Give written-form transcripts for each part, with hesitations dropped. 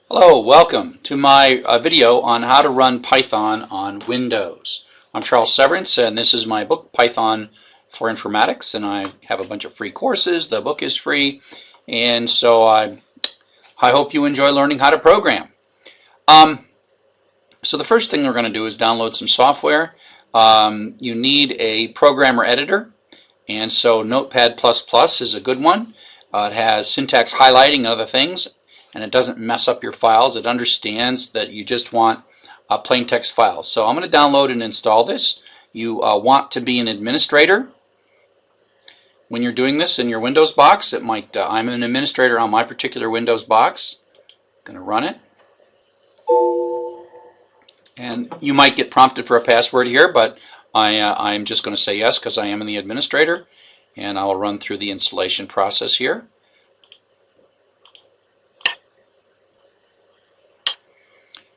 Hello, welcome to my video on how to run Python on Windows. I'm Charles Severance, and this is my book, Python for Informatics, and I have a bunch of free courses. The book is free, and so I hope you enjoy learning how to program. So the first thing we're going to do is download some software. You need a programmer editor, and so Notepad++ is a good one. It has syntax highlighting and other things, and it doesn't mess up your files. It understands that you just want plain text files. So I'm going to download and install this. You want to be an administrator when you're doing this in your Windows box. It might. I'm an administrator on my particular Windows box. I'm going to run it. And you might get prompted for a password here, but I'm just going to say yes because I am the administrator, and I'll run through the installation process here.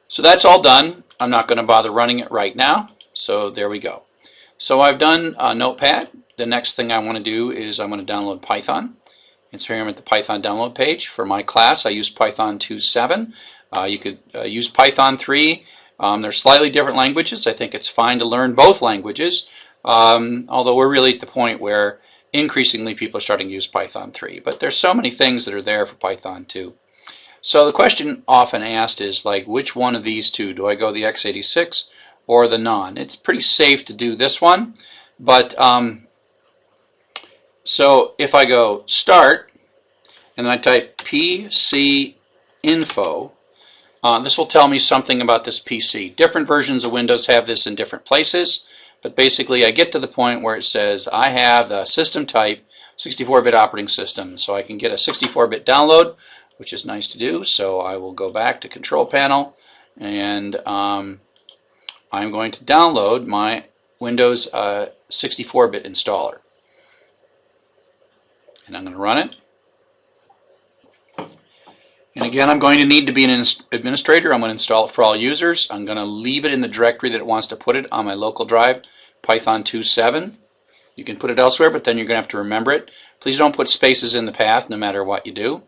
So that's all done. I'm not going to bother running it right now. So there we go. So I've done Notepad. The next thing I want to do is I'm going to download Python. And so here I'm at the Python download page. For my class, I use Python 2.7. You could use Python 3. They're slightly different languages. I think it's fine to learn both languages, although we're really at the point where increasingly people are starting to use Python 3. But there's so many things that are there for Python 2. So the question often asked is, like, which one of these two? Do I go the x86 or the non? It's pretty safe to do this one, but so if I go start and then I type PC info, this will tell me something about this PC. Different versions of Windows have this in different places, but basically I get to the point where it says I have the system type 64-bit operating system, so I can get a 64-bit download, which is nice to do. So I will go back to Control Panel, and I'm going to download my Windows 64-bit installer. And I'm going to run it. And again, I'm going to need to be an administrator. I'm going to install it for all users. I'm going to leave it in the directory that it wants to put it on my local drive, Python 2.7. You can put it elsewhere, but then you're going to have to remember it. Please don't put spaces in the path no matter what you do.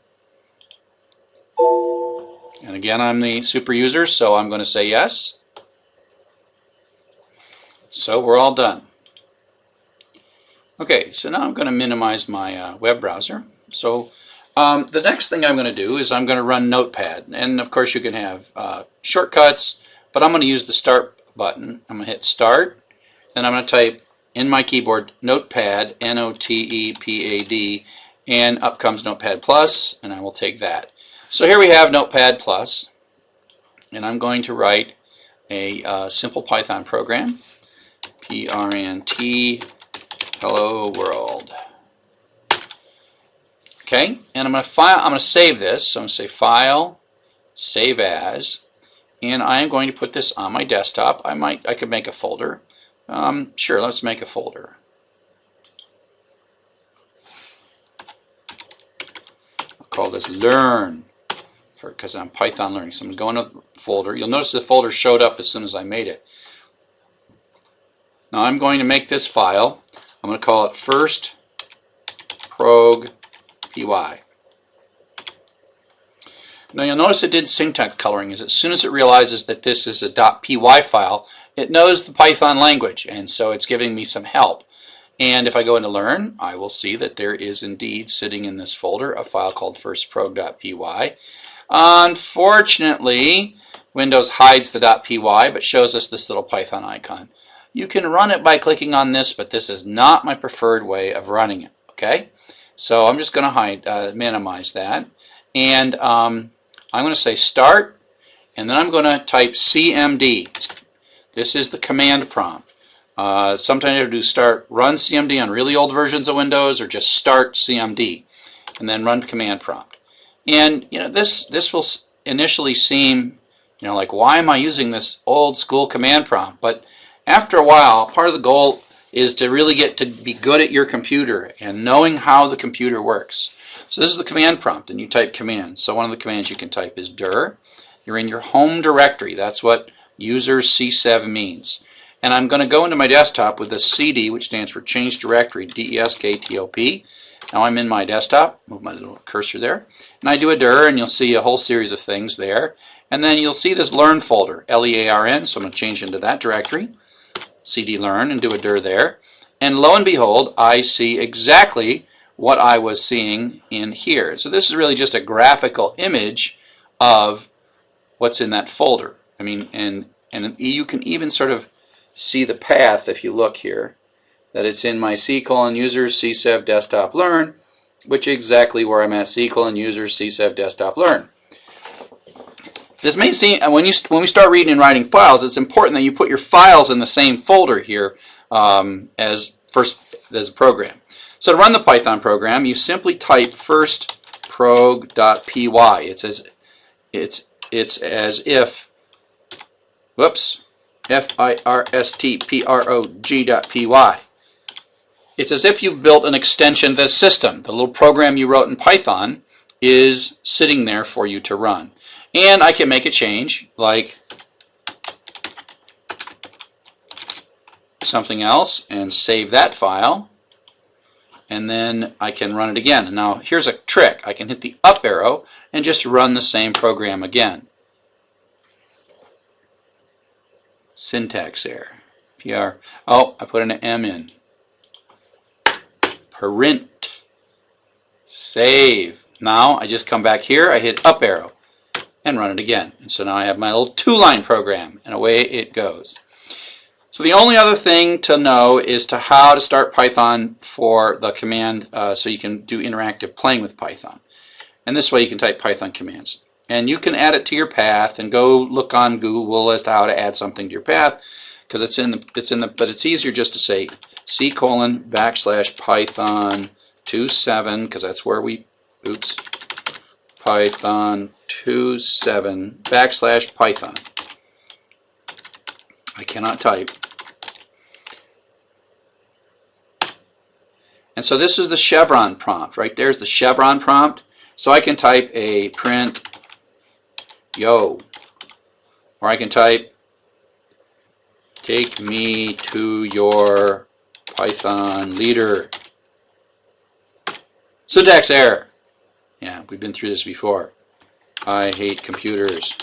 And again, I'm the super user, so I'm going to say yes. So we're all done. Okay, so now I'm going to minimize my web browser. So the next thing I'm going to do is I'm going to run Notepad. And of course you can have shortcuts, but I'm going to use the start button. I'm going to hit start, and I'm going to type in my keyboard Notepad, N-O-T-E-P-A-D, and up comes Notepad+, and I will take that. So here we have Notepad+, and I'm going to write a simple Python program, prnt hello world. Okay, and I'm going to save this. So I'm going to say File, Save As, and I am going to put this on my desktop. I could make a folder. Sure, let's make a folder. I'll call this Learn, because I'm Python learning. So I'm going to go in a folder. You'll notice the folder showed up as soon as I made it. Now I'm going to make this file. I'm going to call it first prog py. Now you'll notice it did syntax coloring. Is as soon as it realizes that this is a .py file, it knows the Python language, and so it's giving me some help. And if I go into Learn, I will see that there is indeed sitting in this folder a file called firstprog.py. Unfortunately, Windows hides the .py but shows us this little Python icon. You can run it by clicking on this, but this is not my preferred way of running it. Okay, so I'm just going to minimize that, and I'm going to say start, and then I'm going to type CMD. This is the command prompt. Sometimes you do start run CMD on really old versions of Windows, or just start CMD, and then run command prompt. And this will initially seem like, why am I using this old school command prompt? But after a while, part of the goal is to really get to be good at your computer and knowing how the computer works. So this is the command prompt, and you type commands. So one of the commands you can type is dir. You're in your home directory. That's what user C7 means. And I'm going to go into my desktop with the CD, which stands for change directory, DESKTOP. Now I'm in my desktop, move my little cursor there, and I do a dir, and you'll see a whole series of things there. And then you'll see this learn folder, L-E-A-R-N, so I'm going to change into that directory, cd learn, and do a dir there. And lo and behold, I see exactly what I was seeing in here. So this is really just a graphical image of what's in that folder. I mean, and you can even sort of see the path if you look here, that it's in my C:/users csev desktop learn, which is exactly where I'm at, C:/users csev desktop learn. This may seem, when we start reading and writing files, it's important that you put your files in the same folder here as a program. So to run the Python program, you simply type first prog.py. It's as if, whoops, firstprog.py. It's as if you've built an extension of the system. The little program you wrote in Python is sitting there for you to run. And I can make a change, like something else, and save that file. And then I can run it again. And now here's a trick. I can hit the up arrow and just run the same program again. Syntax error. PR. Oh, I put an M in. Print. Save. Now I just come back here, I hit up arrow, and run it again. And so now I have my little two-line program, and away it goes. So the only other thing to know is how to start Python for the command so you can do interactive playing with Python. And this way you can type Python commands. And you can add it to your path and go look on Google as to how to add something to your path, because but it's easier just to say C:\python 27, because that's where we, oops, Python 27 / Python. I cannot type. And so this is the chevron prompt. Right there's the chevron prompt. So I can type a print yo, or I can type take me to your Python leader. Syntax error. Yeah, we've been through this before. I hate computers.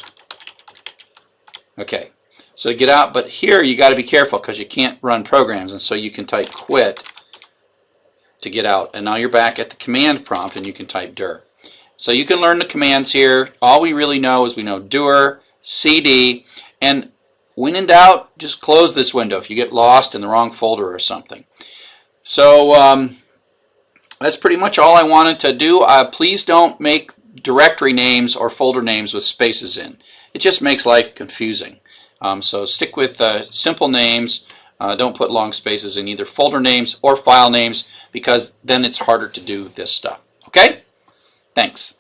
Okay, so to get out, but here you got to be careful because you can't run programs, and so you can type quit to get out. And now you're back at the command prompt, and you can type dir. So you can learn the commands here. All we really know is we know dir, cd, and when in doubt, just close this window if you get lost in the wrong folder or something. So that's pretty much all I wanted to do. Please don't make directory names or folder names with spaces in. It just makes life confusing. So stick with simple names. Don't put long spaces in either folder names or file names, because then it's harder to do this stuff. Okay? Thanks.